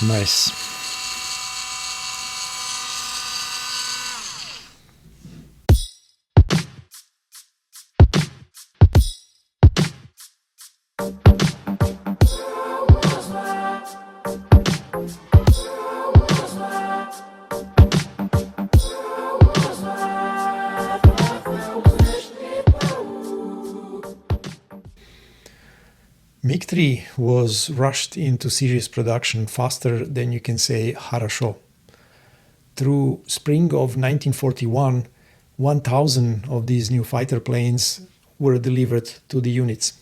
Nice. MiG-3 was rushed into serious production faster than you can say "хорошо." Through spring of 1941, 1,000 of these new fighter planes were delivered to the units.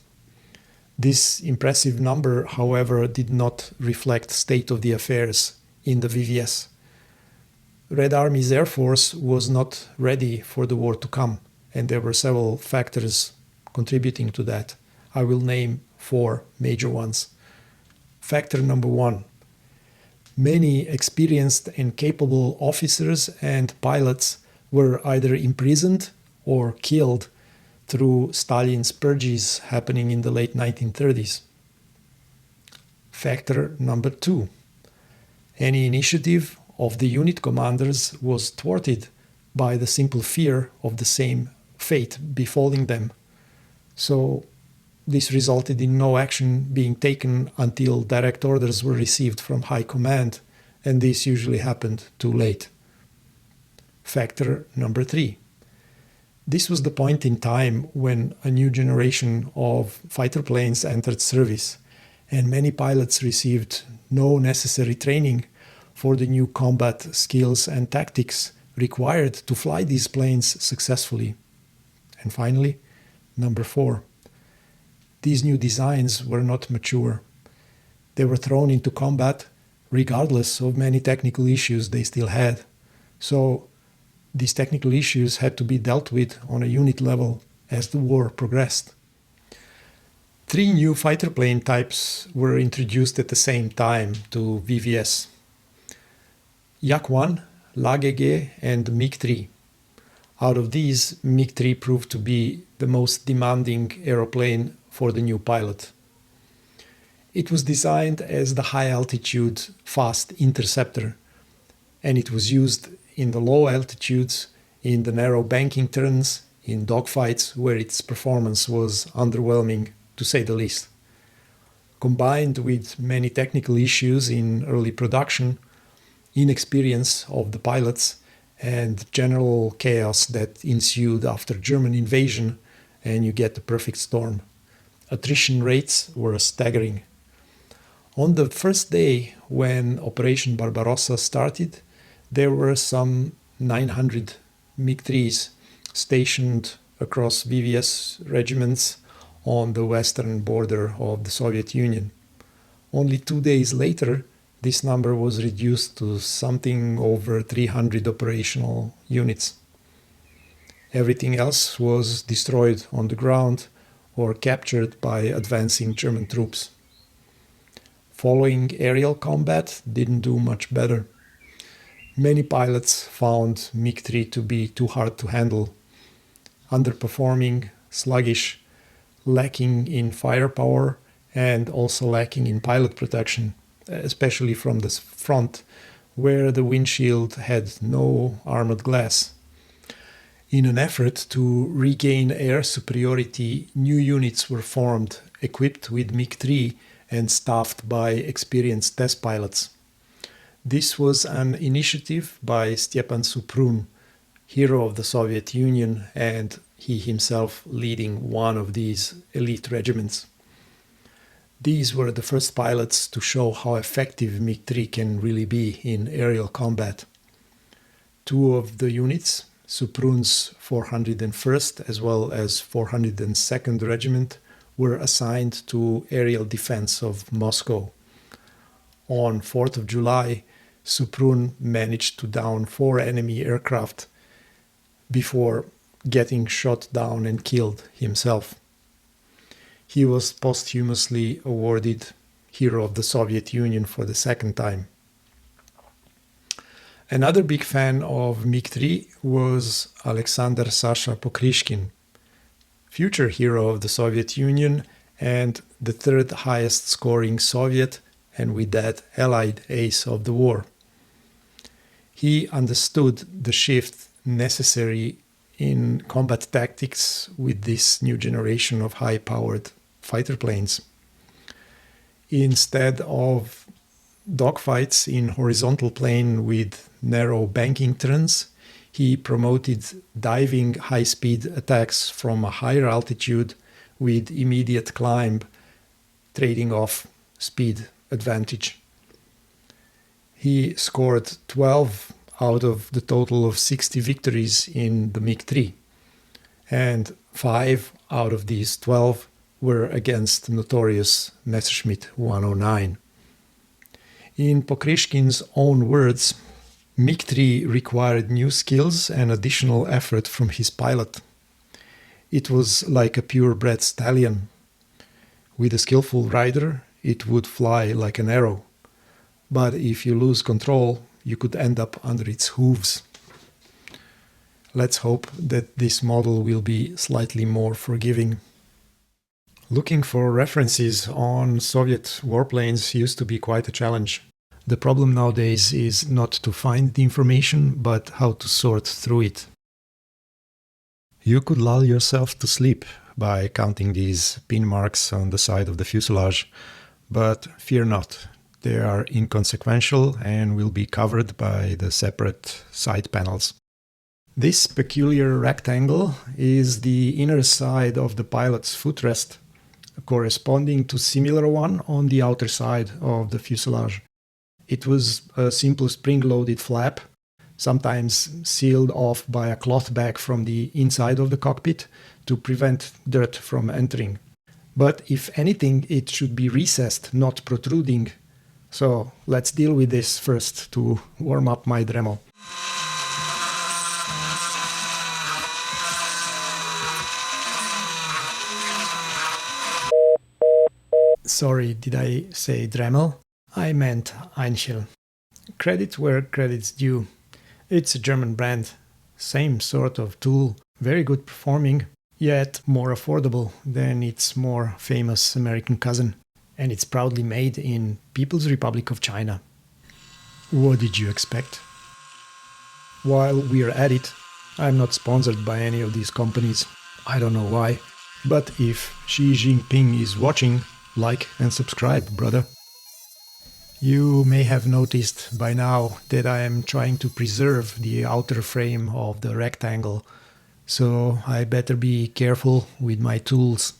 This impressive number, however, did not reflect state of the affairs in the VVS. Red Army's Air Force was not ready for the war to come, and there were several factors contributing to that. I will name 4 major ones. Factor number 1. Many experienced and capable officers and pilots were either imprisoned or killed through Stalin's purges happening in the late 1930s. Factor number 2. Any initiative of the unit commanders was thwarted by the simple fear of the same fate befalling them. So this resulted in no action being taken until direct orders were received from high command, and this usually happened too late. Factor number 3. This was the point in time when a new generation of fighter planes entered service, and many pilots received no necessary training for the new combat skills and tactics required to fly these planes successfully. And finally, number 4. These new designs were not mature. They were thrown into combat regardless of many technical issues they still had. So these technical issues had to be dealt with on a unit level as the war progressed. 3 new fighter plane types were introduced at the same time to VVS. Yak-1, LAGG, and MiG-3. Out of these, MiG-3 proved to be the most demanding aeroplane for the new pilot. It was designed as the high-altitude fast interceptor, and it was used in the low altitudes, in the narrow banking turns, in dogfights where its performance was underwhelming, to say the least. Combined with many technical issues in early production, inexperience of the pilots, and general chaos that ensued after German invasion, and you get the perfect storm. Attrition rates were staggering. On the first day when Operation Barbarossa started, there were some 900 MiG-3s stationed across VVS regiments on the western border of the Soviet Union. Only 2 days later, this number was reduced to something over 300 operational units. Everything else was destroyed on the ground or captured by advancing German troops. Following aerial combat didn't do much better. Many pilots found MiG-3 to be too hard to handle, underperforming, sluggish, lacking in firepower, and also lacking in pilot protection, especially from the front, where the windshield had no armored glass. In an effort to regain air superiority, new units were formed, equipped with MiG-3 and staffed by experienced test pilots. This was an initiative by Stepan Suprun, hero of the Soviet Union, and he himself leading one of these elite regiments. These were the first pilots to show how effective MiG-3 can really be in aerial combat. 2 of the units, Suprun's 401st as well as 402nd Regiment, were assigned to aerial defense of Moscow. On 4th of July, Suprun managed to down 4 enemy aircraft before getting shot down and killed himself. He was posthumously awarded Hero of the Soviet Union for the 2nd time. Another big fan of MiG-3 was Alexander Sasha Pokrishkin, future hero of the Soviet Union and the 3rd highest scoring Soviet and with that Allied ace of the war. He understood the shift necessary in combat tactics with this new generation of high-powered fighter planes. Instead of dogfights in horizontal plane with narrow banking turns, he promoted diving high-speed attacks from a higher altitude with immediate climb, trading off speed advantage. He scored 12 out of the total of 60 victories in the MiG-3, and 5 out of these 12 were against notorious Messerschmitt 109. In Pokrishkin's own words, MiG-3 required new skills and additional effort from his pilot. It was like a purebred stallion. With a skillful rider, it would fly like an arrow. But if you lose control, you could end up under its hooves. Let's hope that this model will be slightly more forgiving. Looking for references on Soviet warplanes used to be quite a challenge. The problem nowadays is not to find the information, but how to sort through it. You could lull yourself to sleep by counting these pin marks on the side of the fuselage, but fear not. They are inconsequential and will be covered by the separate side panels. This peculiar rectangle is the inner side of the pilot's footrest, corresponding to similar one on the outer side of the fuselage. It was a simple spring-loaded flap, sometimes sealed off by a cloth bag from the inside of the cockpit to prevent dirt from entering. But if anything, it should be recessed, not protruding. So let's deal with this first to warm up my Dremel. Sorry, did I say Dremel? I meant Einchel. Credit where credit's due. It's a German brand. Same sort of tool, very good performing, yet more affordable than its more famous American cousin. And it's proudly made in People's Republic of China. What did you expect? While we're at it, I'm not sponsored by any of these companies. I don't know why. But if Xi Jinping is watching, like and subscribe, brother. You may have noticed by now that I am trying to preserve the outer frame of the rectangle, so I better be careful with my tools.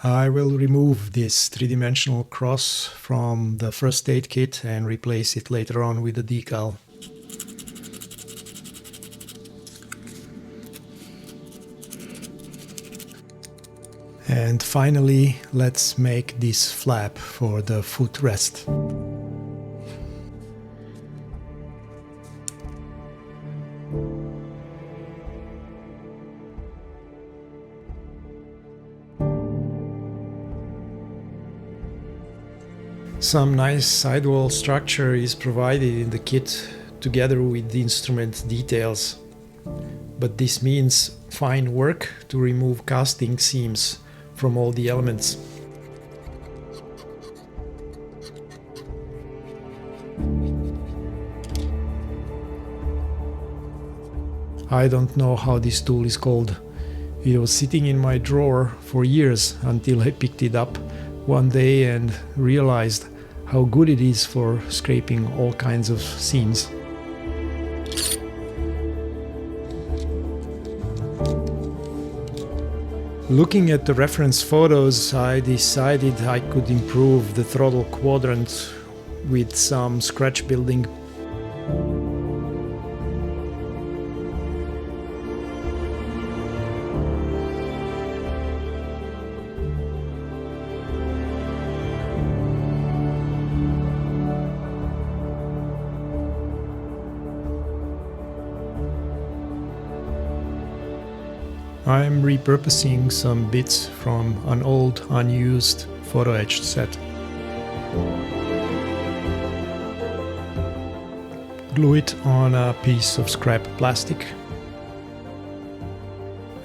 I will remove this three-dimensional cross from the first aid kit and replace it later on with a decal. And finally, let's make this flap for the footrest. Some nice sidewall structure is provided in the kit together with the instrument details. But this means fine work to remove casting seams from all the elements. I don't know how this tool is called. It was sitting in my drawer for years until I picked it up one day and realized how good it is for scraping all kinds of seams. Looking at the reference photos, I decided I could improve the throttle quadrant with some scratch building. I'm repurposing some bits from an old, unused photo-etched set. Glue it on a piece of scrap plastic.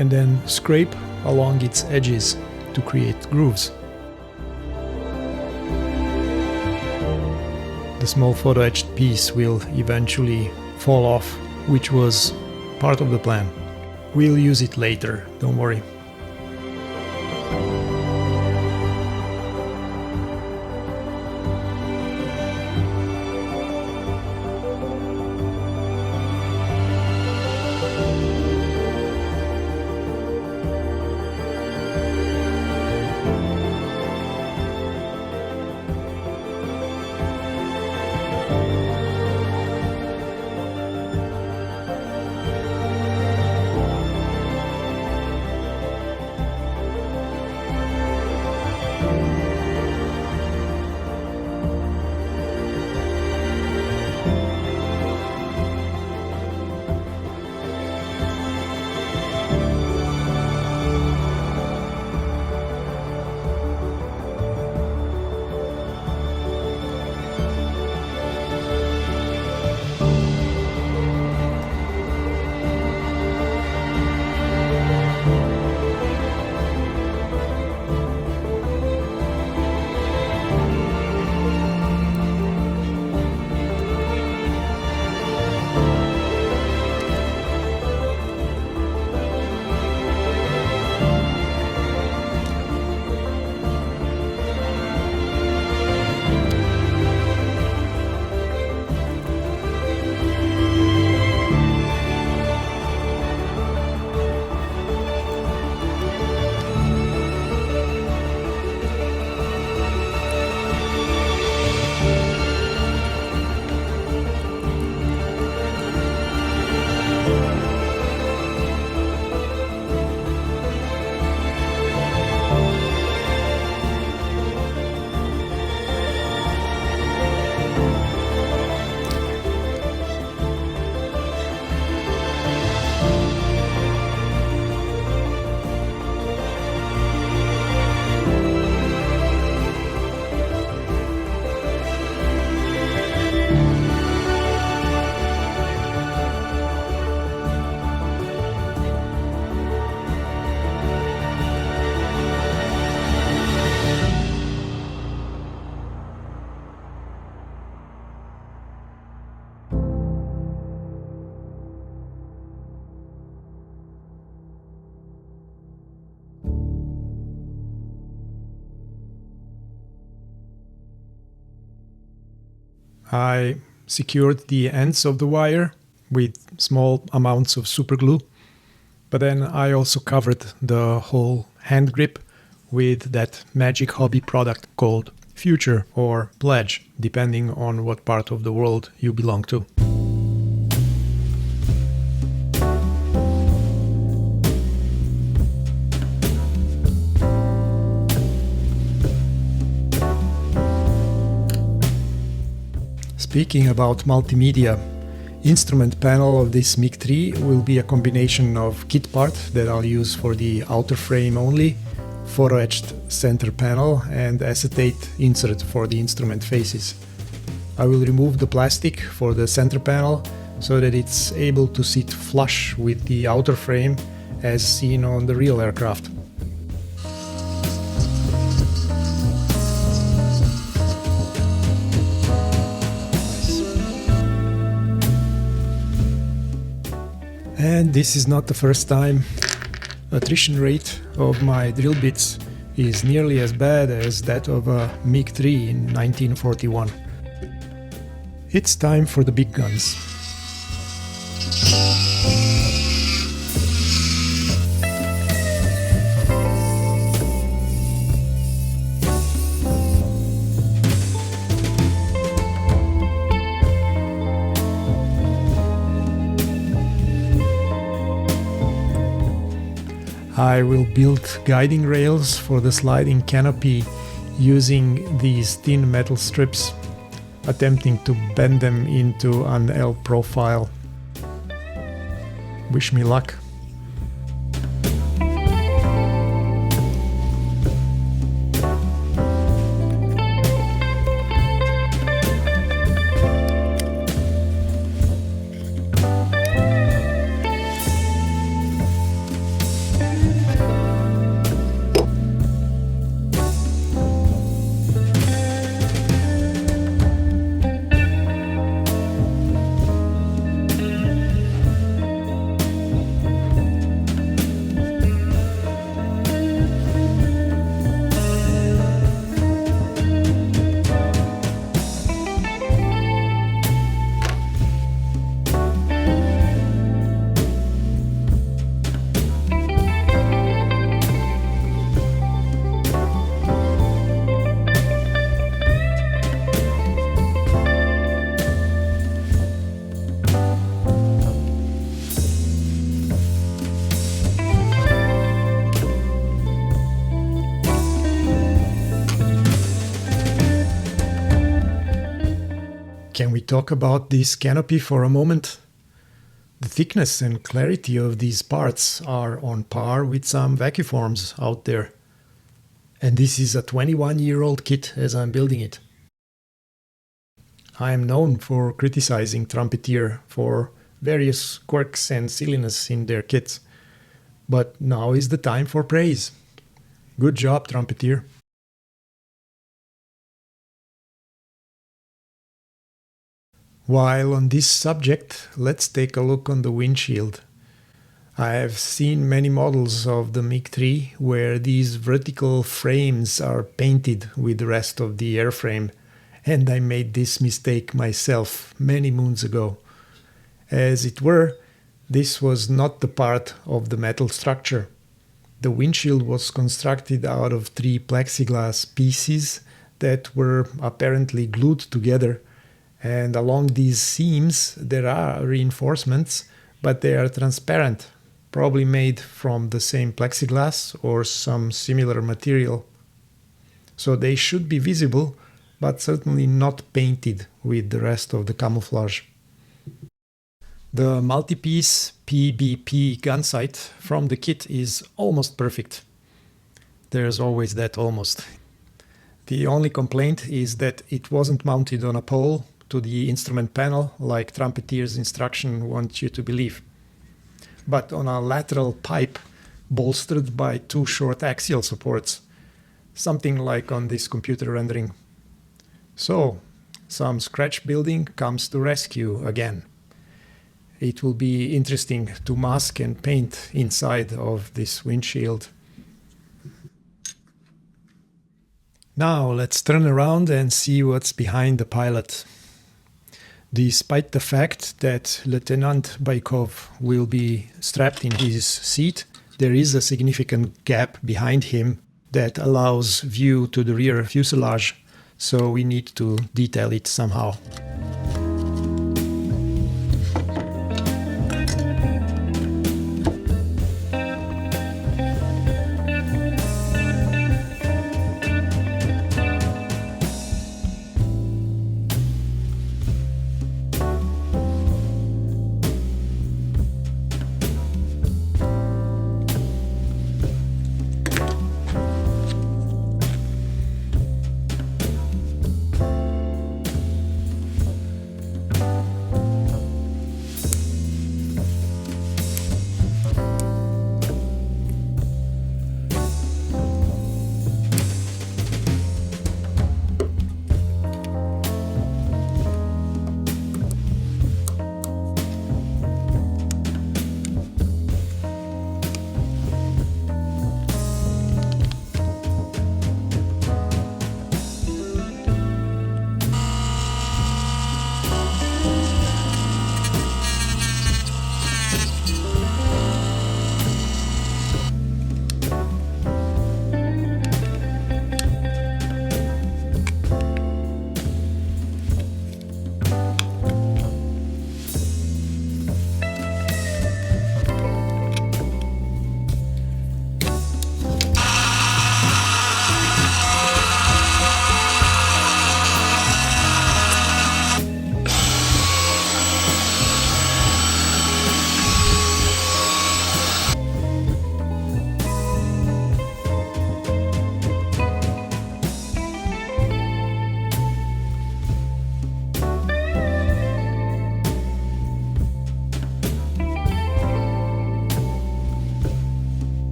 and then scrape along its edges to create grooves. The small photo-etched piece will eventually fall off, which was part of the plan. We'll use it later, don't worry. I secured the ends of the wire with small amounts of superglue, but then I also covered the whole hand grip with that magic hobby product called Future or Pledge, depending on what part of the world you belong to. Speaking about multimedia, instrument panel of this MiG-3 will be a combination of kit part that I'll use for the outer frame only, photo-etched center panel and acetate insert for the instrument faces. I will remove the plastic for the center panel so that it's able to sit flush with the outer frame as seen on the real aircraft. And this is not the first time. Attrition rate of my drill bits is nearly as bad as that of a MiG-3 in 1941. It's time for the big guns. I will build guiding rails for the sliding canopy using these thin metal strips, attempting to bend them into an L profile. Wish me luck. we talk about this canopy for a moment? The thickness and clarity of these parts are on par with some vacuforms out there. And this is a 21-year-old kit as I'm building it. I am known for criticizing Trumpeter for various quirks and silliness in their kits. But now is the time for praise. Good job, Trumpeter. While on this subject, let's take a look on the windshield. I have seen many models of the MiG-3 where these vertical frames are painted with the rest of the airframe, and I made this mistake myself many moons ago. As it were, this was not the part of the metal structure. The windshield was constructed out of 3 plexiglass pieces that were apparently glued together, and along these seams there are reinforcements, but they are transparent, probably made from the same plexiglass or some similar material. So they should be visible, but certainly not painted with the rest of the camouflage. The multi-piece PBP gun sight from the kit is almost perfect. There's always that almost. The only complaint is that it wasn't mounted on a pole to the instrument panel like Trumpeter's instruction wants you to believe, but on a lateral pipe bolstered by 2 short axial supports, something like on this computer rendering. So, some scratch building comes to rescue again. It will be interesting to mask and paint inside of this windshield. Now let's turn around and see what's behind the pilot. Despite the fact that Lieutenant Baikov will be strapped in his seat, there is a significant gap behind him that allows view to the rear fuselage, so we need to detail it somehow.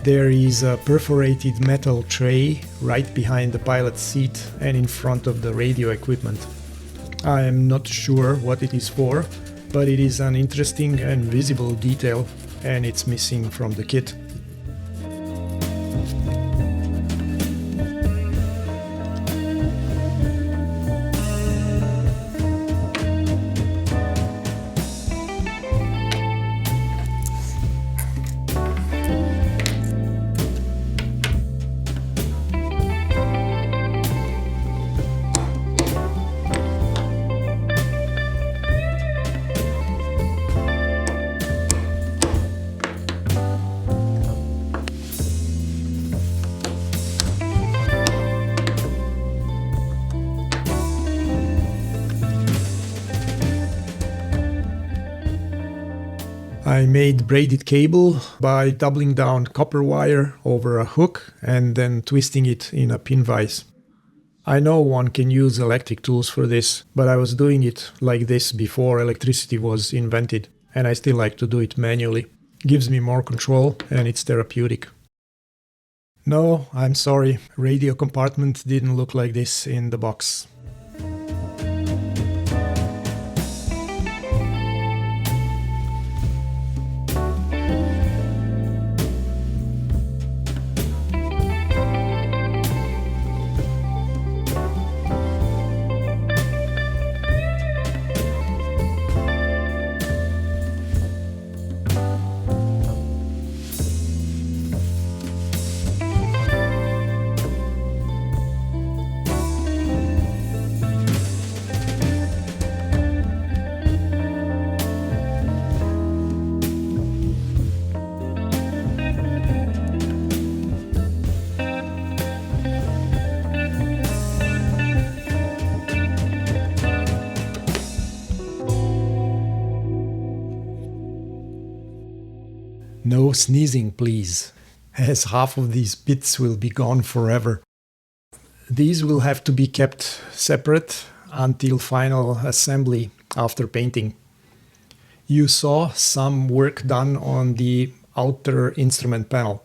There is a perforated metal tray right behind the pilot's seat and in front of the radio equipment. I am not sure what it is for, but it is an interesting and visible detail, and it's missing from the kit. I made braided cable by doubling down copper wire over a hook and then twisting it in a pin vise. I know one can use electric tools for this, but I was doing it like this before electricity was invented, and I still like to do it manually. Gives me more control and it's therapeutic. No, I'm sorry, radio compartment didn't look like this in the box. No sneezing, please, as half of these bits will be gone forever. These will have to be kept separate until final assembly after painting. You saw some work done on the outer instrument panel.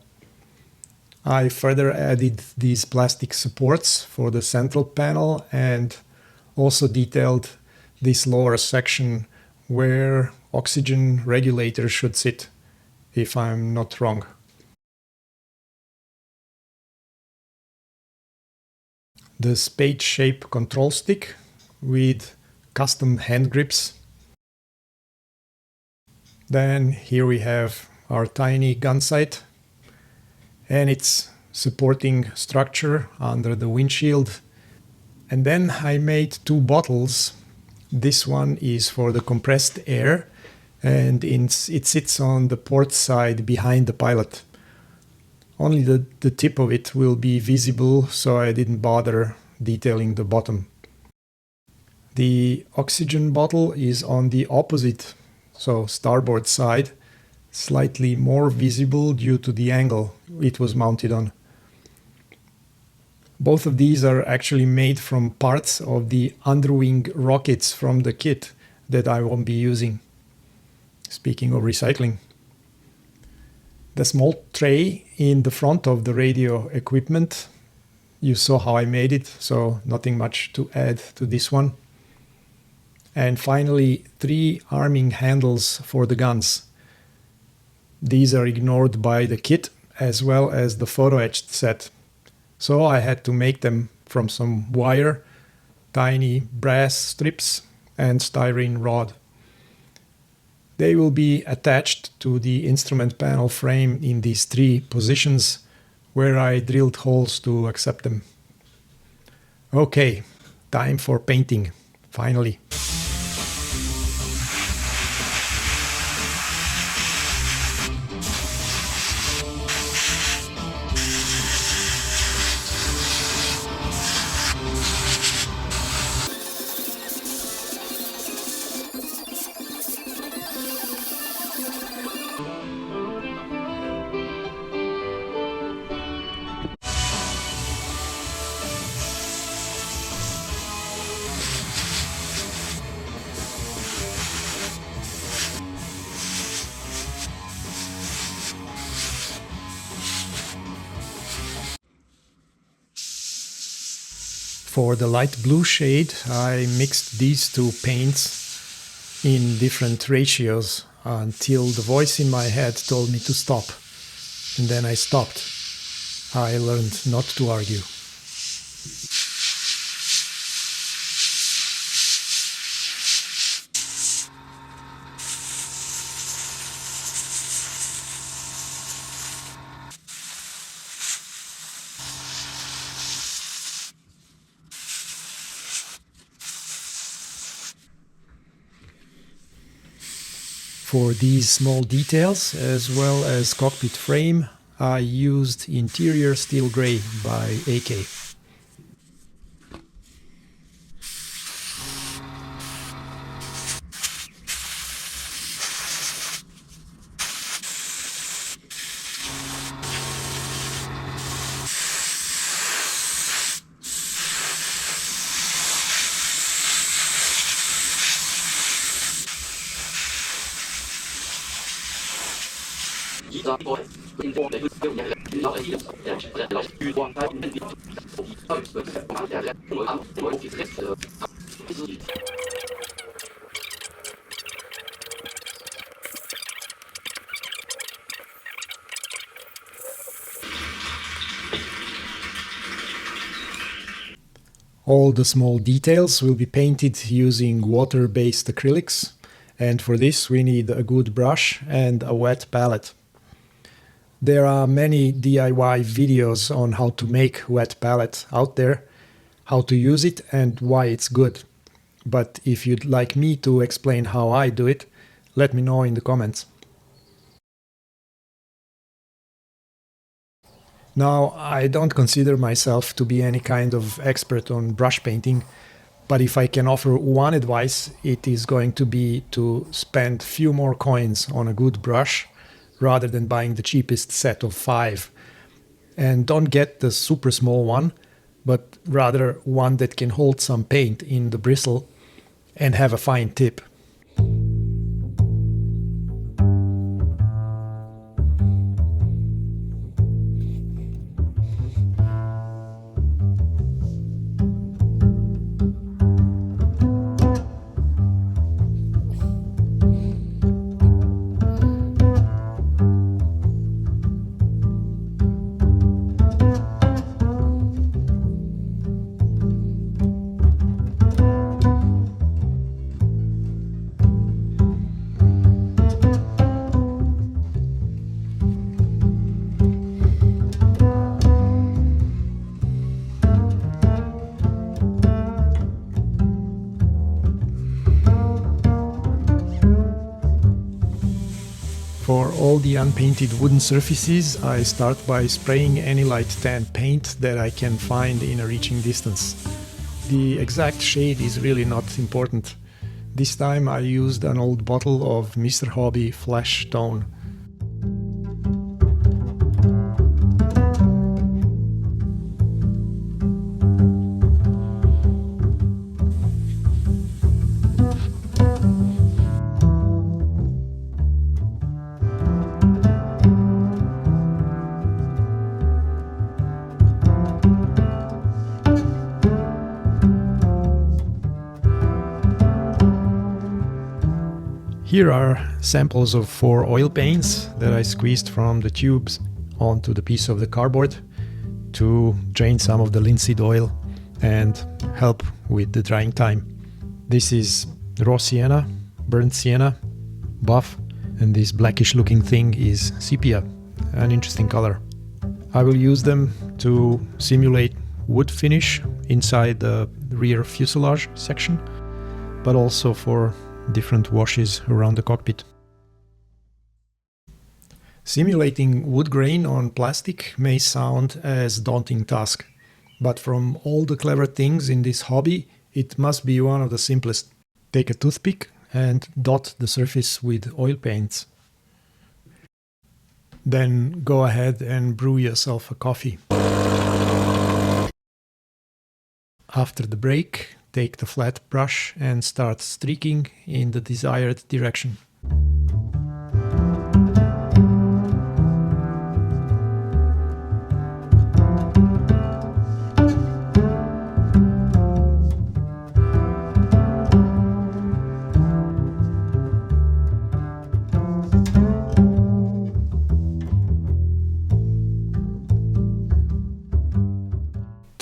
I further added these plastic supports for the central panel and also detailed this lower section where oxygen regulator should sit, if I'm not wrong. The spade shape control stick with custom hand grips. Then here we have our tiny gun sight and its supporting structure under the windshield. And then I made two bottles. This one is for the compressed air and it sits on the port side behind the pilot. Only the tip of it will be visible, so I didn't bother detailing the bottom. The oxygen bottle is on the opposite, so starboard side, slightly more visible due to the angle it was mounted on. Both of these are actually made from parts of the underwing rockets from the kit that I won't be using. Speaking of recycling. The small tray in the front of the radio equipment, you saw how I made it, so nothing much to add to this one. And finally, 3 arming handles for the guns. These are ignored by the kit as well as the photo etched set. So I had to make them from some wire, tiny brass strips and styrene rod. They will be attached to the instrument panel frame in these 3 positions where I drilled holes to accept them. Okay, time for painting, finally. For the light blue shade, I mixed these 2 paints in different ratios until the voice in my head told me to stop. And then I stopped. I learned not to argue. For these small details, as well as cockpit frame, I used interior steel grey by AK. All the small details will be painted using water-based acrylics, and for this we need a good brush and a wet palette. There are many DIY videos on how to make wet palette out there, how to use it and why it's good. But if you'd like me to explain how I do it, let me know in the comments. Now, I don't consider myself to be any kind of expert on brush painting, but if I can offer one advice, it is going to be to spend few more coins on a good brush rather than buying the cheapest set of 5. And don't get the super small one, but rather one that can hold some paint in the bristle and have a fine tip. For all the unpainted wooden surfaces, I start by spraying any light tan paint that I can find in a reaching distance. The exact shade is really not important. This time I used an old bottle of Mr. Hobby Flash Tone. Here are samples of 4 oil paints that I squeezed from the tubes onto the piece of the cardboard to drain some of the linseed oil and help with the drying time. This is raw sienna, burnt sienna, buff, and this blackish looking thing is sepia, an interesting color. I will use them to simulate wood finish inside the rear fuselage section, but also for different washes around the cockpit. Simulating wood grain on plastic may sound as daunting task, but from all the clever things in this hobby, it must be one of the simplest. Take a toothpick and dot the surface with oil paints. Then go ahead and brew yourself a coffee. After the break, take the flat brush and start streaking in the desired direction.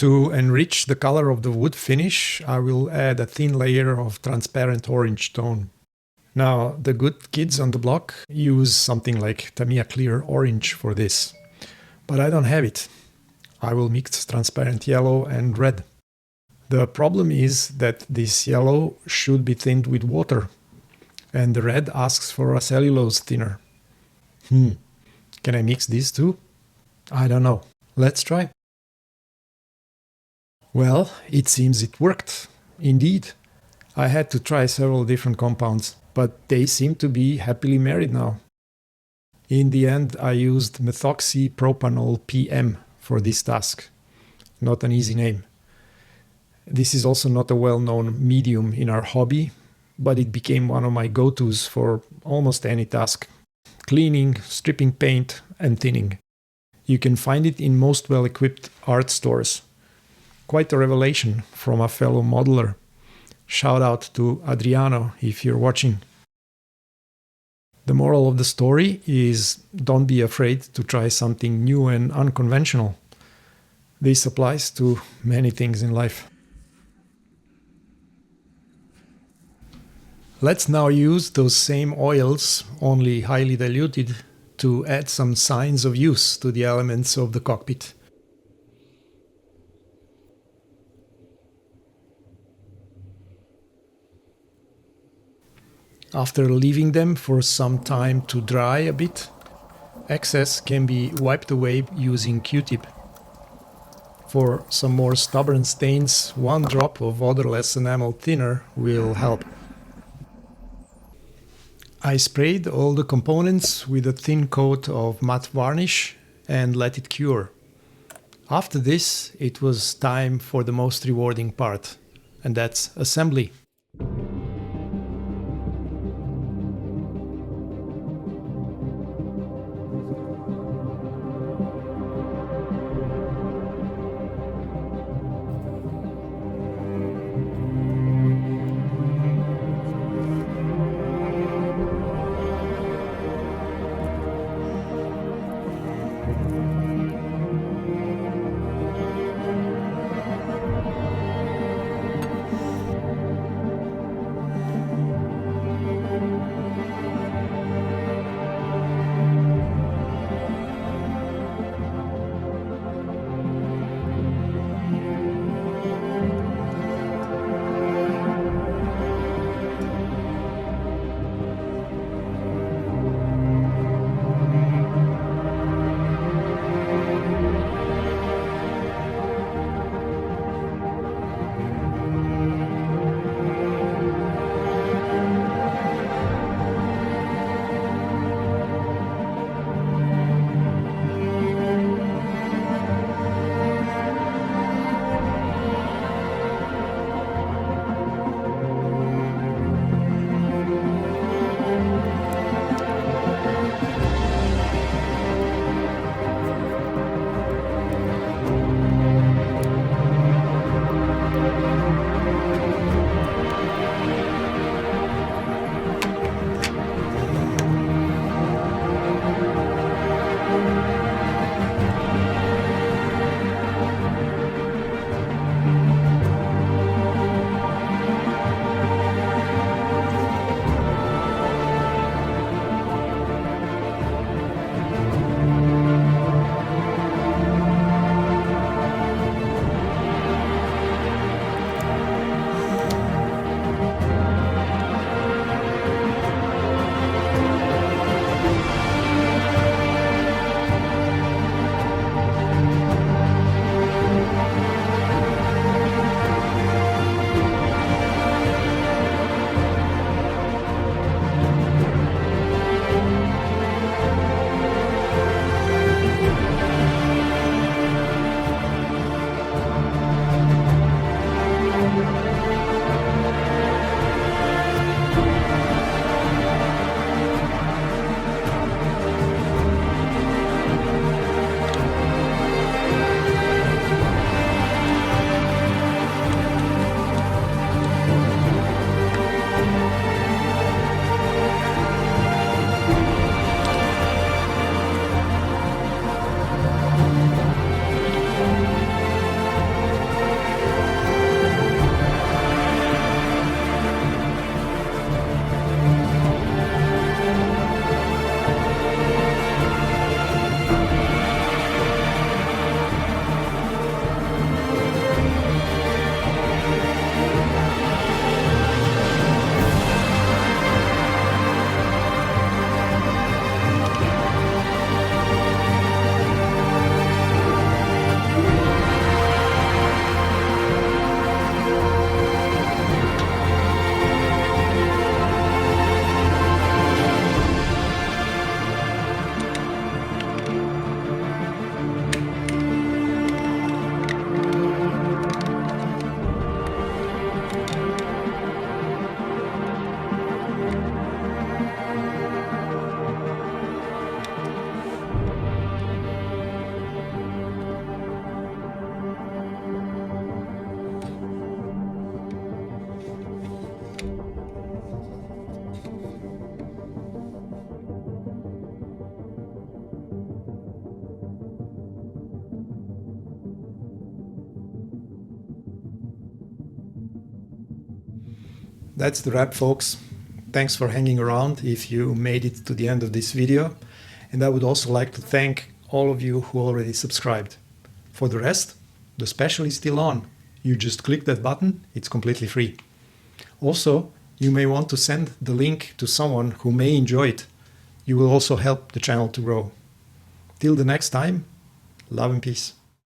To enrich the color of the wood finish, I will add a thin layer of transparent orange tone. Now, the good kids on the block use something like Tamiya Clear Orange for this, but I don't have it. I will mix transparent yellow and red. The problem is that this yellow should be thinned with water, and the red asks for a cellulose thinner. Can I mix these two? I don't know. Let's try. Well, it seems it worked. Indeed. I had to try several different compounds, but they seem to be happily married now. In the end, I used methoxypropanol PM for this task. Not an easy name. This is also not a well-known medium in our hobby, but it became one of my go-tos for almost any task. cleaning, stripping paint, and thinning. You can find it in most well-equipped art stores. Quite a revelation from a fellow modeler. Shout out to Adriano if you're watching. The moral of the story is don't be afraid to try something new and unconventional. This applies to many things in life. Let's now use those same oils, only highly diluted, to add some signs of use to the elements of the cockpit. After leaving them for some time to dry a bit, excess can be wiped away using Q-tip. For some more stubborn stains, one drop of odorless enamel thinner will help. I sprayed all the components with a thin coat of matte varnish and let it cure. After this, it was time for the most rewarding part, and that's assembly. that's the wrap, folks. Thanks for hanging around if you made it to the end of this video. And I would also like to thank all of you who already subscribed. For the rest, the special is still on. You just click that button, it's completely free. Also, you may want to send the link to someone who may enjoy it. You will also help the channel to grow. Till the next time, love and peace.